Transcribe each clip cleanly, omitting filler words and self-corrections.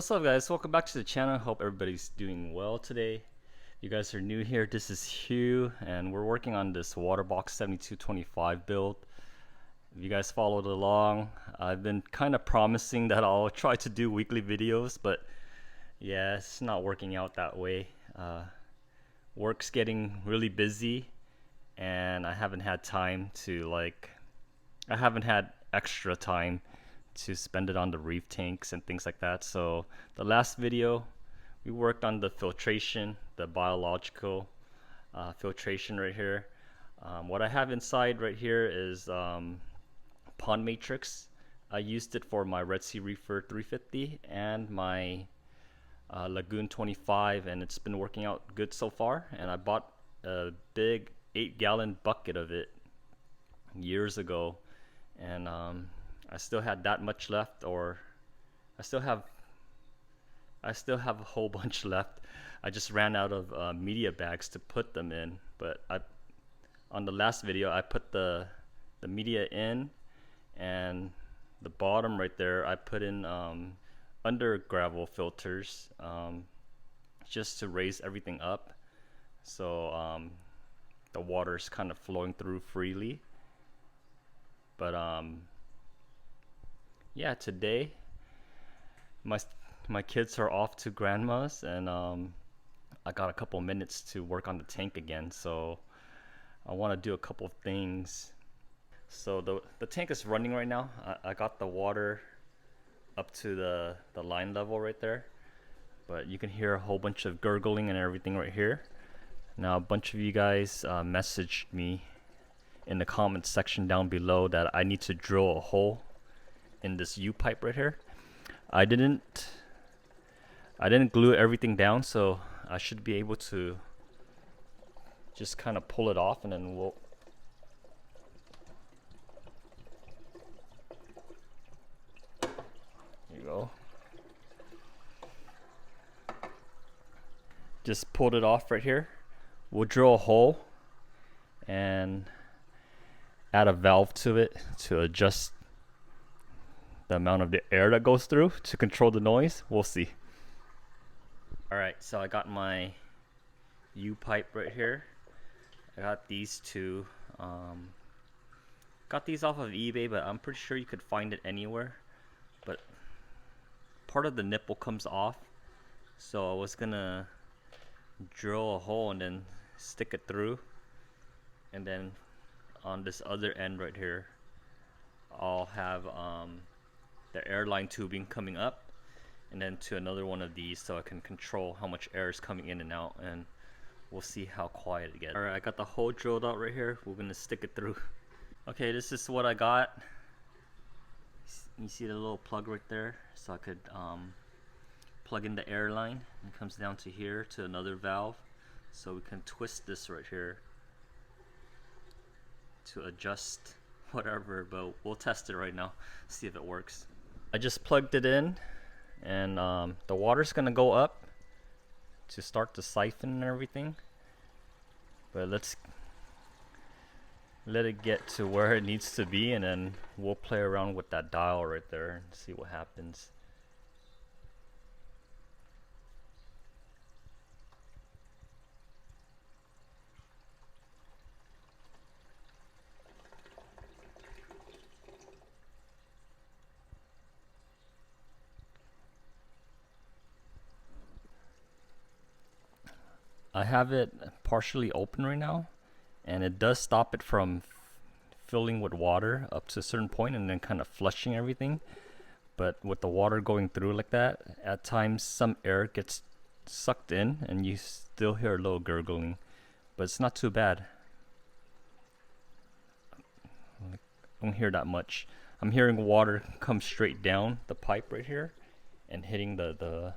What's up, guys? Welcome back to the channel. Hope everybody's doing well today. If you guys are new here, this is Hugh and we're working on this WaterBox 7225 build. If you guys followed along, I've been kind of promising that I'll try to do weekly videos, but yeah, it's not working out that way. Work's getting really busy and I haven't had time to I haven't had extra time to spend it on the reef tanks and things like that. So the last video we worked on the filtration, the biological filtration right here. What I have inside right here is pond matrix. I used it for my Red Sea Reefer 350 and my Lagoon 25, and it's been working out good so far. And I bought a big 8-gallon bucket of it years ago, and I still had that much left, or I still have a whole bunch left. I just ran out of media bags to put them in, but on the last video I put the media in, and the bottom right there I put in under gravel filters, just to raise everything up, so the water is kind of flowing through freely. But yeah, today my kids are off to grandma's, and I got a couple minutes to work on the tank again, so I want to do a couple of things. So the tank is running right now. I got the water up to the line level right there, but you can hear a whole bunch of gurgling and everything right here. Now a bunch of you guys messaged me in the comments section down below that I need to drill a hole in this U pipe right here. I didn't glue everything down, so I should be able to just kind of pull it off, and then we'll here you go. Just pulled it off right here. We'll drill a hole and add a valve to it to adjust the amount of the air that goes through to control the noise. We'll see. Alright, so I got my U pipe right here. I got these two. Got these off of eBay, but I'm pretty sure you could find it anywhere. But part of the nipple comes off, so I was gonna drill a hole and then stick it through, and then on this other end right here I'll have the airline tubing coming up, and then to another one of these, so I can control how much air is coming in and out, and we'll see how quiet it gets. Alright, I got the hole drilled out right here. We're gonna stick it through. Okay, this is what I got. You see the little plug right there, so I could plug in the airline. It comes down to here to another valve, so we can twist this right here to adjust whatever, but we'll test it right now, see if it works. I just plugged it in, and the water's gonna go up to start the siphon and everything, but let's let it get to where it needs to be, and then we'll play around with that dial right there and see what happens. I have it partially open right now, and it does stop it from filling with water up to a certain point and then kind of flushing everything. But with the water going through like that, at times some air gets sucked in and you still hear a little gurgling, but it's not too bad. I don't hear that much. I'm hearing water come straight down the pipe right here and hitting the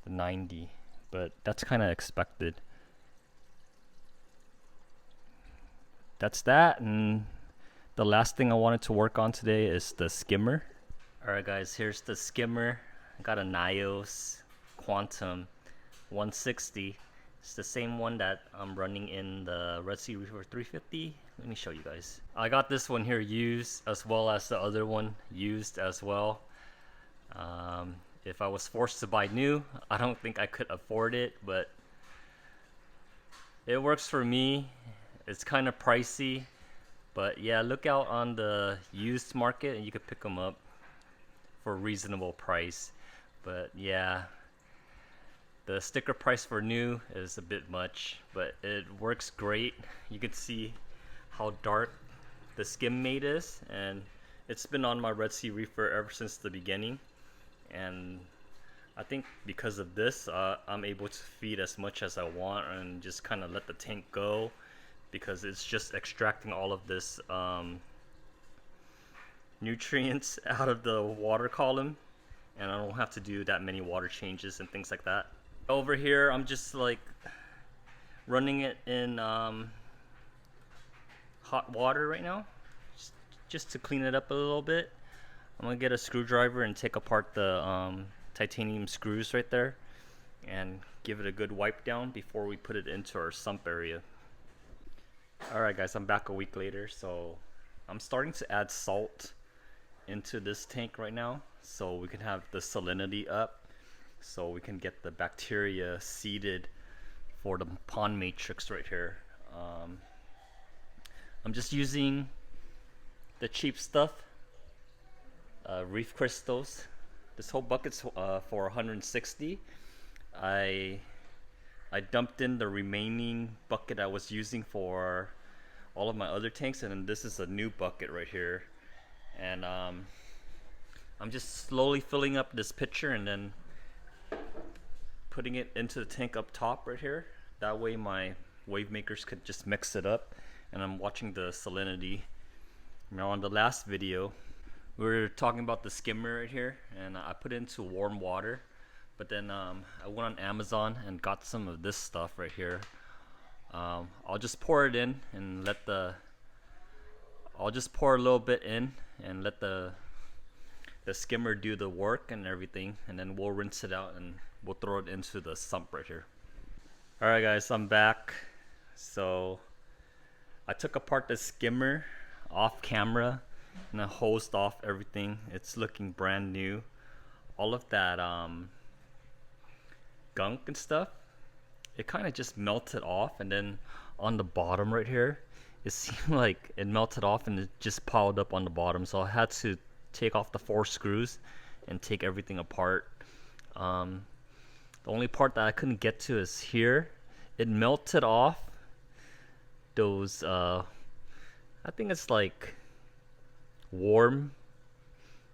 90, but that's kind of expected. That's that, and the last thing I wanted to work on today is the skimmer. Alright guys, here's the skimmer. I got a Nyos Quantum 160. It's the same one that I'm running in the Red Sea Reefer 350. Let me show you guys. I got this one here used, as well as the other one used as well. If I was forced to buy new, I don't think I could afford it, but it works for me. It's kind of pricey, but yeah, look out on the used market and you could pick them up for a reasonable price. But yeah, the sticker price for new is a bit much, but it works great. You can see how dark the skim mate is, and it's been on my Red Sea reefer ever since the beginning. And I think because of this, I'm able to feed as much as I want and just kind of let the tank go, because it's just extracting all of this nutrients out of the water column, and I don't have to do that many water changes and things like that. Over here, I'm just like running it in hot water right now, just to clean it up a little bit. I'm gonna get a screwdriver and take apart the titanium screws right there and give it a good wipe down before we put it into our sump area. Alright guys, I'm back a week later. So I'm starting to add salt into this tank right now so we can have the salinity up, so we can get the bacteria seeded for the pond matrix right here. I'm just using the cheap stuff, Reef crystals. This whole bucket's for 160. I dumped in the remaining bucket I was using for all of my other tanks, and then this is a new bucket right here. And I'm just slowly filling up this pitcher and then putting it into the tank up top right here. That way my wave makers could just mix it up, and I'm watching the salinity. Now on the last video, we were talking about the skimmer right here, and I put it into warm water, but then I went on Amazon and got some of this stuff right here. I'll just pour it in and I'll just pour a little bit in and let the skimmer do the work and everything, and then we'll rinse it out and we'll throw it into the sump right here. Alright guys, I'm back. So I took apart the skimmer off camera and I hosed off everything. It's looking brand new. All of that gunk and stuff, it kind of just melted off, and then on the bottom right here, it seemed like it melted off and it just piled up on the bottom. So I had to take off the 4 screws and take everything apart. The only part that I couldn't get to is here. It melted off those I think it's like warm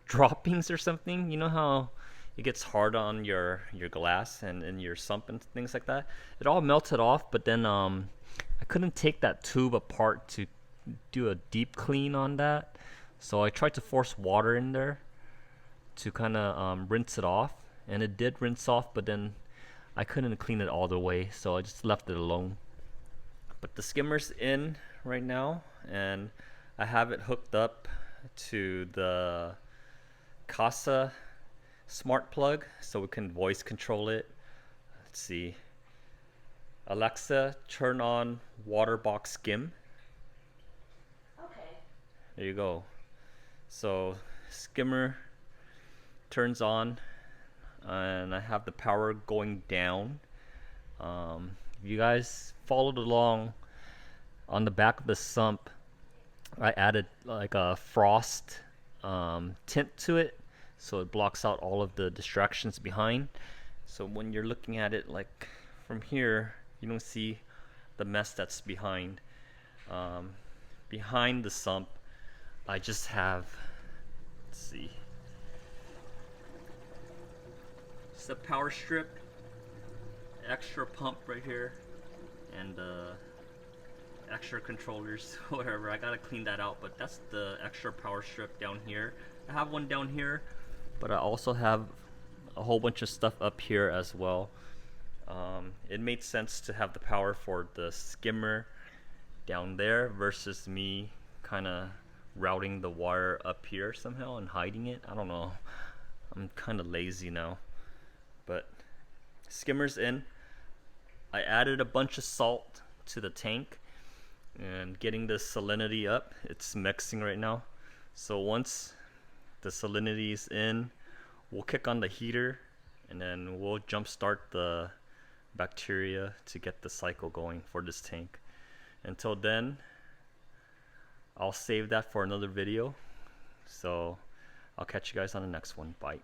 droppings or something. You know how it gets hard on your glass and in your sump and things like that? It all melted off, but then I couldn't take that tube apart to do a deep clean on that. So I tried to force water in there to kind of rinse it off, and it did rinse off, but then I couldn't clean it all the way, so I just left it alone. But the skimmer's in right now, and I have it hooked up to the Kasa smart plug so we can voice control it. Let's see. Alexa, turn on WaterBox skim. Okay. There you go. So skimmer turns on, and I have the power going down. If you guys followed along, on the back of the sump I added like a frost tint to it, so it blocks out all of the distractions behind. So when you're looking at it like from here, you don't see the mess that's behind. Behind the sump, I just have, let's see, it's a power strip, extra pump right here, and extra controllers, whatever. I gotta clean that out, but that's the extra power strip down here. I have one down here, but I also have a whole bunch of stuff up here as well. It made sense to have the power for the skimmer down there versus me kind of routing the wire up here somehow and hiding it. I don't know. I'm kind of lazy now. But skimmer's in. I added a bunch of salt to the tank and getting the salinity up. It's mixing right now. So once the salinity is in, we'll kick on the heater and then we'll jumpstart the bacteria to get the cycle going for this tank. Until then, I'll save that for another video. So I'll catch you guys on the next one. Bye.